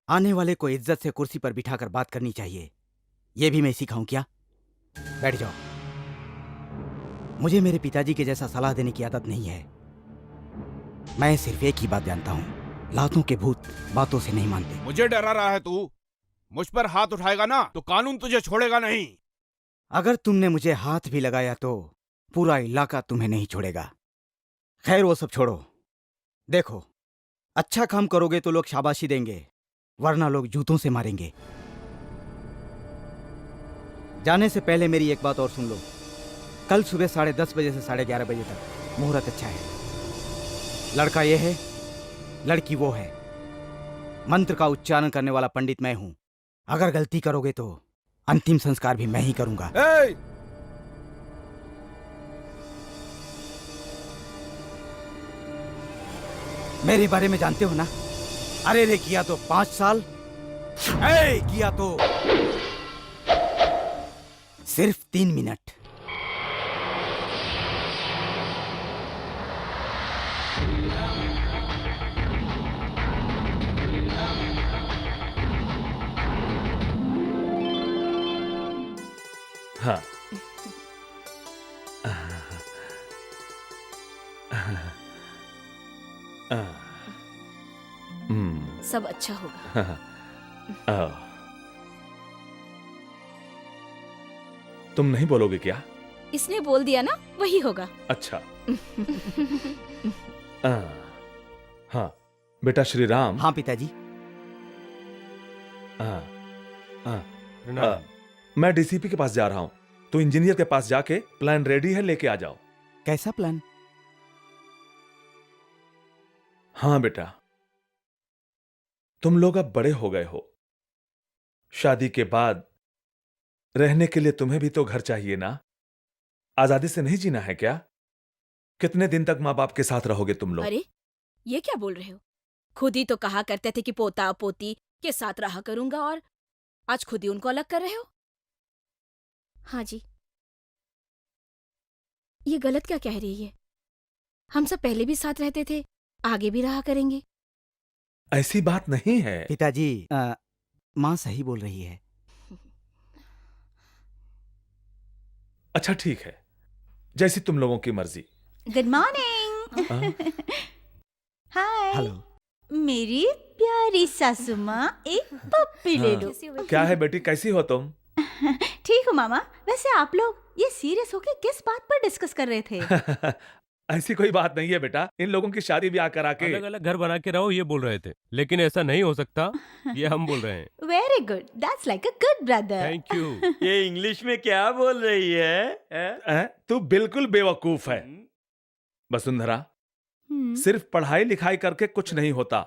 आने वाले को इज्जत से कुर्सी पर बिठाकर बात करनी चाहिए। ये भी मैं सिखाऊं क्या? बैठ जाओ। मुझे मेरे पिताजी के जैसा सलाह देने की आदत नहीं है। मैं सिर्फ एक ही बात जानता हूँ, लातों के भूत बातों से नहीं मानते। मुझे डरा रहा है तू? मुझ पर हाथ उठाएगा ना तो कानून तुझे छोड़ेगा नहीं। अगर तुमने मुझे हाथ भी लगाया तो पूरा इलाका तुम्हें नहीं छोड़ेगा। खैर वो सब छोड़ो। देखो, अच्छा काम करोगे तो लोग शाबाशी देंगे, वरना लोग जूतों से मारेंगे। जाने से पहले मेरी एक बात और सुन लो। कल सुबह 10:30 बजे से 11:30 बजे तक मुहूर्त अच्छा है। लड़का ये है, लड़की वो है। मंत्र का उच्चारण करने वाला पंडित मैं हूं। अगर गलती करोगे तो अंतिम संस्कार भी मैं ही करूंगा। मेरे बारे में जानते हो ना? अरे रे किया तो 5 साल, किया तो सिर्फ 3 मिनट। हाँ। सब अच्छा होगा। तुम नहीं बोलोगे क्या? इसने बोल दिया ना, वही होगा। अच्छा। हाँ बेटा श्री राम। हाँ पिताजी। मैं डीसीपी के पास जा रहा हूं, तो इंजीनियर के पास जाके प्लान रेडी है, लेके आ जाओ। कैसा प्लान? हाँ बेटा, तुम लोग अब बड़े हो गए हो। शादी के बाद रहने के लिए तुम्हें भी तो घर चाहिए ना। आजादी से नहीं जीना है क्या? कितने दिन तक माँ बाप के साथ रहोगे तुम लोग? अरे ये क्या बोल रहे हो? खुद ही तो कहा करते थे कि पोता पोती के साथ रहा करूंगा, और आज खुद ही उनको अलग कर रहे हो। हाँ जी, ये गलत क्या कह रही है? हम सब पहले भी साथ रहते थे, आगे भी रहा करेंगे। ऐसी बात नहीं है पिताजी, माँ सही बोल रही है। अच्छा ठीक है, जैसी तुम लोगों की मर्जी। Good morning. हाय। हेलो। मेरी प्यारी सासू माँ, एक पप्पी ले लो। क्या है बेटी, कैसी हो तुम? ठीक हो मामा। वैसे आप लोग ये सीरियस होके किस बात पर डिस्कस कर रहे थे? ऐसी कोई बात नहीं है बेटा, इन लोगों की शादी ब्याह करा के अलग अलग घर बना के रहो ये बोल रहे थे, लेकिन ऐसा नहीं हो सकता, ये हम बोल रहे हैं। Very good, that's like a good brother. Thank you. ये इंग्लिश में क्या बोल रही है? तू बिल्कुल बेवकूफ है वसुंधरा। सिर्फ पढ़ाई लिखाई करके कुछ नहीं होता।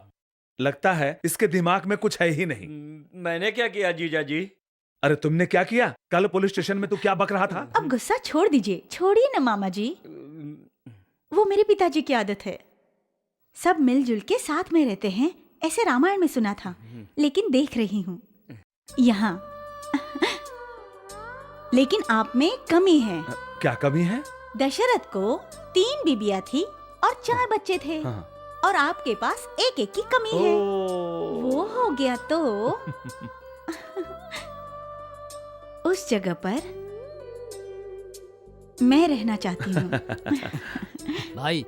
लगता है इसके दिमाग में कुछ है ही नहीं। मैंने क्या किया जीजा जी? अरे तुमने क्या किया? कल पुलिस स्टेशन में तू क्या बक रहा था? अब गुस्सा छोड़ दीजिए, छोड़िए ना मामा जी। वो मेरे पिताजी की आदत है, सब मिलजुल के साथ में रहते हैं, ऐसे रामायण में सुना था, लेकिन देख रही हूँ यहाँ। लेकिन आप में कमी है। क्या कमी है? दशरथ को 3 बीबियां थी और 4 बच्चे थे। हाँ। और आपके पास एक एक की कमी है। वो हो गया तो उस जगह पर मैं रहना चाहती हूँ। भाई,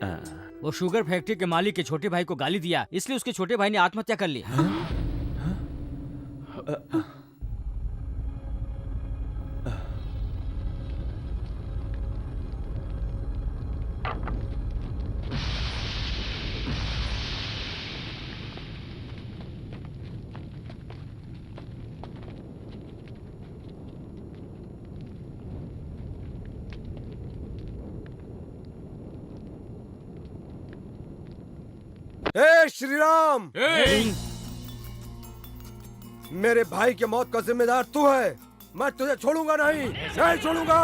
वो शुगर फैक्ट्री के मालिक के छोटे भाई को गाली दिया, इसलिए उसके छोटे भाई ने आत्महत्या कर ली। ए श्री राम! मेरे भाई के मौत का जिम्मेदार तू है। मैं तुझे छोड़ूंगा नहीं, नहीं छोड़ूंगा।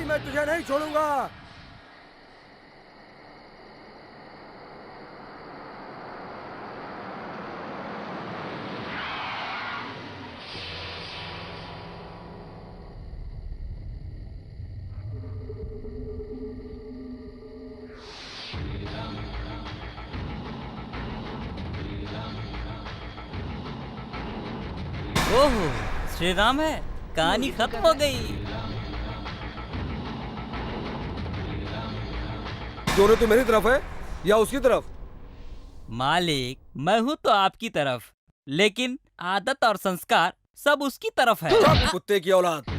मैं तुझे नहीं छोड़ूंगा। ओहो, श्री राम है, कहानी खत्म हो गई। दोनों तो मेरी तरफ है या उसकी तरफ? मालिक, मैं हूँ तो आपकी तरफ, लेकिन आदत और संस्कार सब उसकी तरफ है। चुप, कुत्ते की औलाद।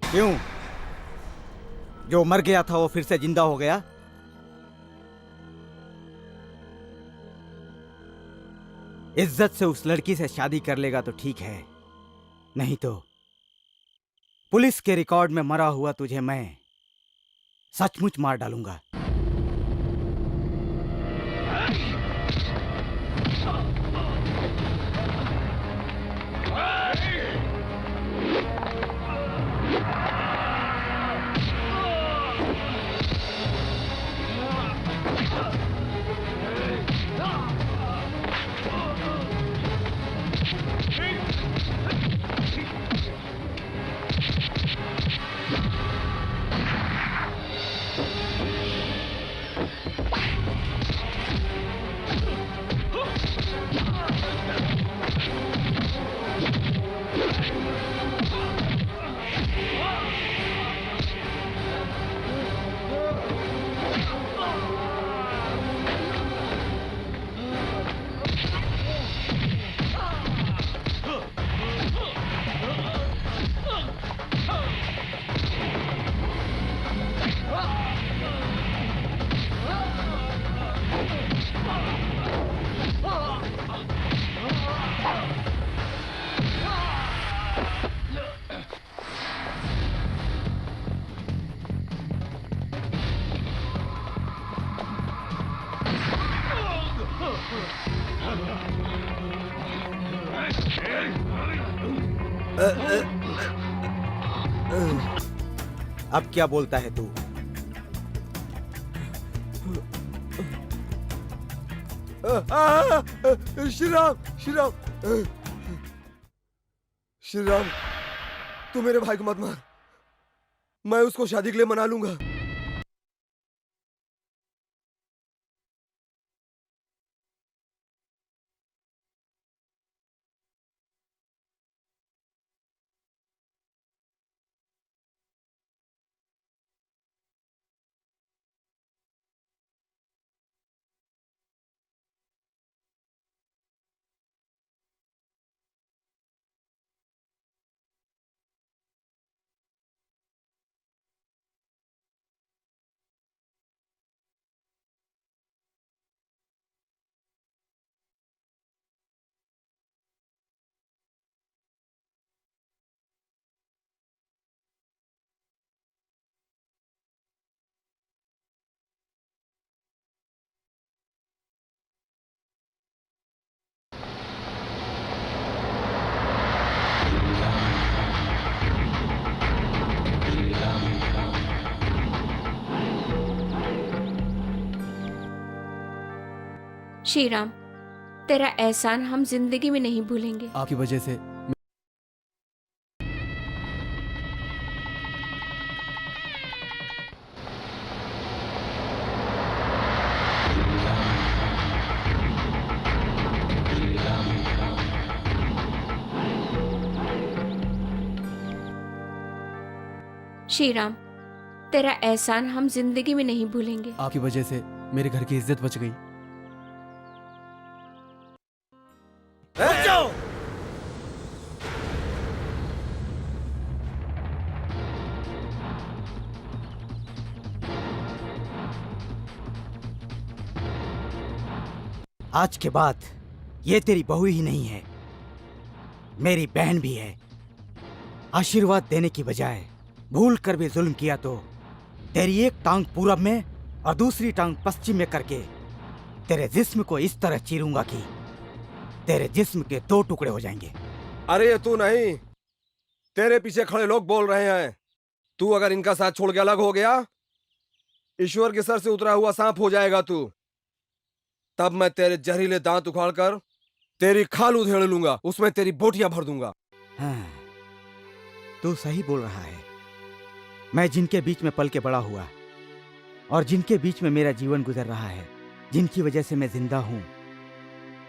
क्यों? जो मर गया था वो फिर से जिंदा हो गया? इज्जत से उस लड़की से शादी कर लेगा तो ठीक है, नहीं तो पुलिस के रिकॉर्ड में मरा हुआ तुझे मैं सचमुच मार डालूंगा। अब क्या बोलता है तू? श्री राम, श्री राम, श्री राम, तू मेरे भाई को मत मार, मैं उसको शादी के लिए मना लूंगा। श्री राम, तेरा एहसान हम जिंदगी में नहीं भूलेंगे। आपकी वजह से श्री राम, तेरा एहसान हम जिंदगी में नहीं भूलेंगे। आपकी वजह से मेरे घर की इज्जत बच गई। जाओ। आज के बाद ये तेरी बहू ही नहीं है, मेरी बहन भी है। आशीर्वाद देने की बजाय भूल कर भी जुल्म किया तो तेरी एक टांग पूरब में और दूसरी टांग पश्चिम में करके तेरे जिस्म को इस तरह चीरूंगा कि तेरे जिस्म के 2 टुकड़े हो जाएंगे। अरे ये तू नहीं, तेरे पीछे खड़े लोग बोल रहे हैं। तू अगर इनका साथ छोड़ के अलग हो गया, ईश्वर के सर से उतरा हुआ सांप हो जाएगा तू। तब मैं तेरे जहरीले दांत उखाड़कर तेरी खाल उधेड़ लूंगा, उसमें तेरी बोटियां भर दूंगा। हाँ, तू सही बोल रहा है। मैं जिनके बीच में पल के बड़ा हुआ और जिनके बीच में मेरा जीवन गुजर रहा है, जिनकी वजह से मैं जिंदा हूं,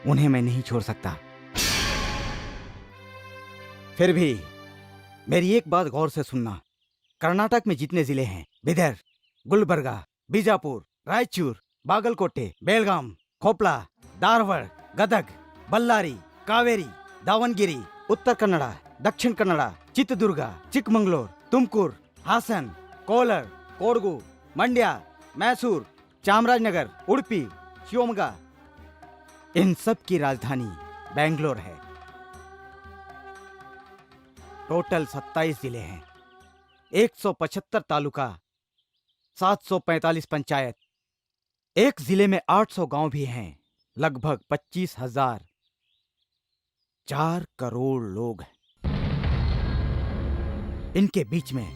उन्हें मैं नहीं छोड़ सकता। फिर भी मेरी एक बात गौर से सुनना। कर्नाटक में जितने जिले हैं, बिदर, गुलबर्गा, बीजापुर, रायचूर, बागलकोटे, बेलगाम, खोपला, धारवाड़, गदग, बल्लारी, कावेरी, दावनगिरी, उत्तर कन्नड़ा, दक्षिण कन्नड़ा, चित्रदुर्गा, चिಕ್ಕಮಂಗಳೂರು, तुमकुर, हासन, कोलर, कोडगु, मंड्या, मैसूर, चामराजनगर, उडुपी, शिवमोगा, इन सब की राजधानी बेंगलोर है। टोटल 27 जिले हैं, 175 तालुका, 745 पंचायत, एक जिले में 800 गांव भी हैं, लगभग 25,000, 4 करोड़ लोग हैं। इनके बीच में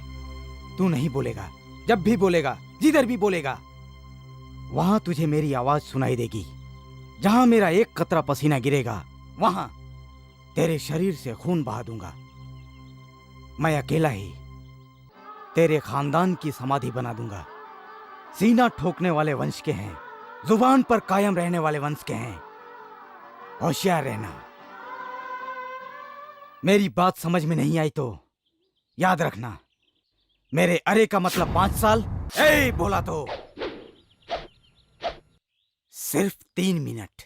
तू नहीं बोलेगा। जब भी बोलेगा, जिधर भी बोलेगा, वहां तुझे मेरी आवाज सुनाई देगी। जहां मेरा एक कतरा पसीना गिरेगा, वहां तेरे शरीर से खून बहा दूंगा। मैं अकेला ही तेरे खानदान की समाधि बना दूंगा। सीना ठोकने वाले वंश के हैं, जुबान पर कायम रहने वाले वंश के हैं। होशियार रहना। मेरी बात समझ में नहीं आई तो याद रखना, मेरे अरे का मतलब 5 साल, ए बोला तो सिर्फ 3 मिनट।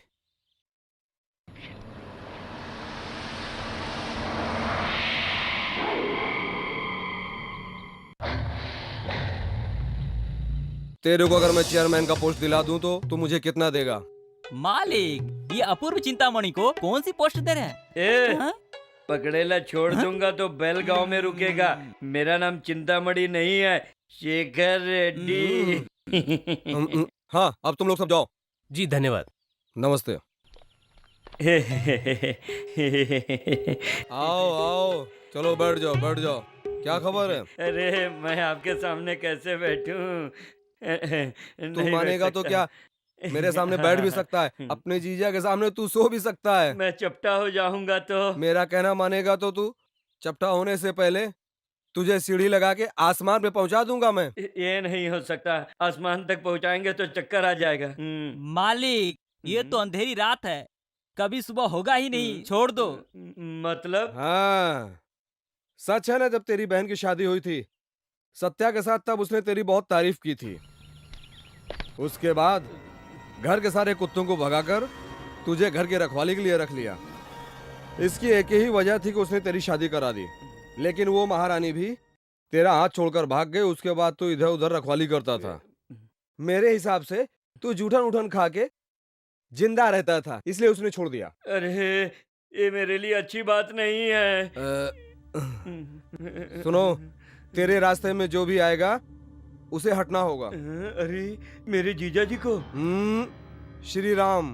तेरे को अगर मैं चेयरमैन का पोस्ट दिला दूं तो तू मुझे कितना देगा? मालिक, ये अपूर्व चिंतामणि को कौन सी पोस्ट दे रहे हैं? हाँ? पकड़ेला छोड़ दूंगा तो बेलगांव में रुकेगा। मेरा नाम चिंतामणि नहीं है, शेखर रेड्डी। हाँ, अब तुम लोग सब जाओ। जी धन्यवाद। नमस्ते। आओ आओ, चलो बैठ जाओ बैठ जाओ। क्या खबर है? अरे मैं आपके सामने कैसे बैठूं? तू मानेगा तो क्या मेरे सामने बैठ भी सकता है, अपने जीजा के सामने तू सो भी सकता है। मैं चपटा हो जाऊंगा तो? मेरा कहना मानेगा तो तू चपटा होने से पहले तुझे सीढ़ी लगा के आसमान पे पहुंचा दूंगा मैं। ये नहीं हो सकता, आसमान तक पहुंचाएंगे तो चक्कर आ जाएगा। मालिक, ये तो अंधेरी रात है, कभी सुबह होगा ही नहीं, छोड़ दो। मतलब? हाँ, सच है ना, जब तेरी बहन की शादी हुई थी सत्या के साथ, तब उसने तेरी बहुत तारीफ की थी। उसके बाद घर के सारे कुत्तों को भगाकर तुझे घर की रखवाली के लिए रख लिया। इसकी एक ही वजह थी कि उसने तेरी शादी करा दी, लेकिन वो महारानी भी तेरा हाथ छोड़कर भाग गई। उसके बाद तू इधर उधर रखवाली करता था। मेरे हिसाब से तू जूठन उठन खा के जिंदा रहता था, इसलिए उसने छोड़ दिया। अरे ये मेरे लिए अच्छी बात नहीं है। सुनो, तेरे रास्ते में जो भी आएगा उसे हटना होगा। अरे मेरे जीजा जी को? श्री राम।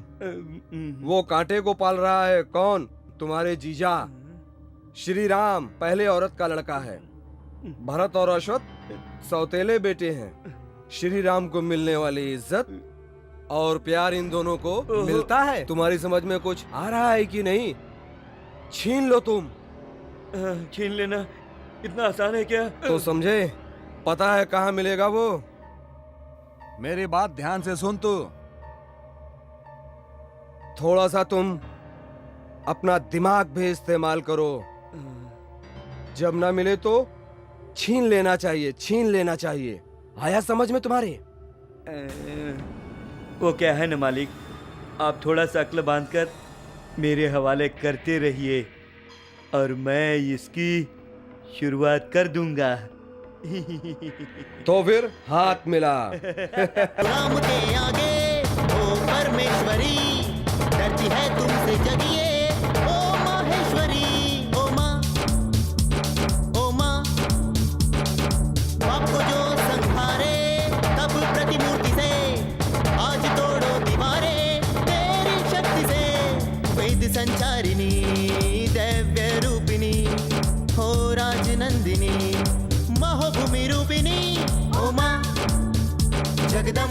वो कांटे को पाल रहा है। कौन? तुम्हारे जीजा श्री राम पहले औरत का लड़का है। भरत और अश्वत्थ सौतेले बेटे हैं। श्री राम को मिलने वाली इज्जत और प्यार इन दोनों को मिलता है। तुम्हारी समझ में कुछ आ रहा है कि नहीं? छीन लो तुम। छीन लेना इतना आसान है क्या? तो समझे, पता है कहाँ मिलेगा वो? मेरी बात ध्यान से सुन तू। थोड़ा सा तुम अपना दिमाग भी इस्तेमाल करो। जब ना मिले तो छीन लेना चाहिए, छीन लेना चाहिए। आया समझ में तुम्हारे? वो क्या है ना मालिक, आप थोड़ा सा अक्ल बांधकर मेरे हवाले करते रहिए और मैं इसकी शुरुआत कर दूंगा। तो फिर हाथ मिला। राम के आगे ओ परमेश्वरी, डरती है तुमसे जगिए ओ माहेश्वरी। ओ माँ, ओ माँ, बाप को जो संहारे तब प्रतिमूर्ति से, आज तोड़ो दीवारें तेरी शक्ति से। वेद संचारिणी दिव्य रूपिणी हो राजनंदिनी, महोभूमि रूपिणी। ओ माँ जगदम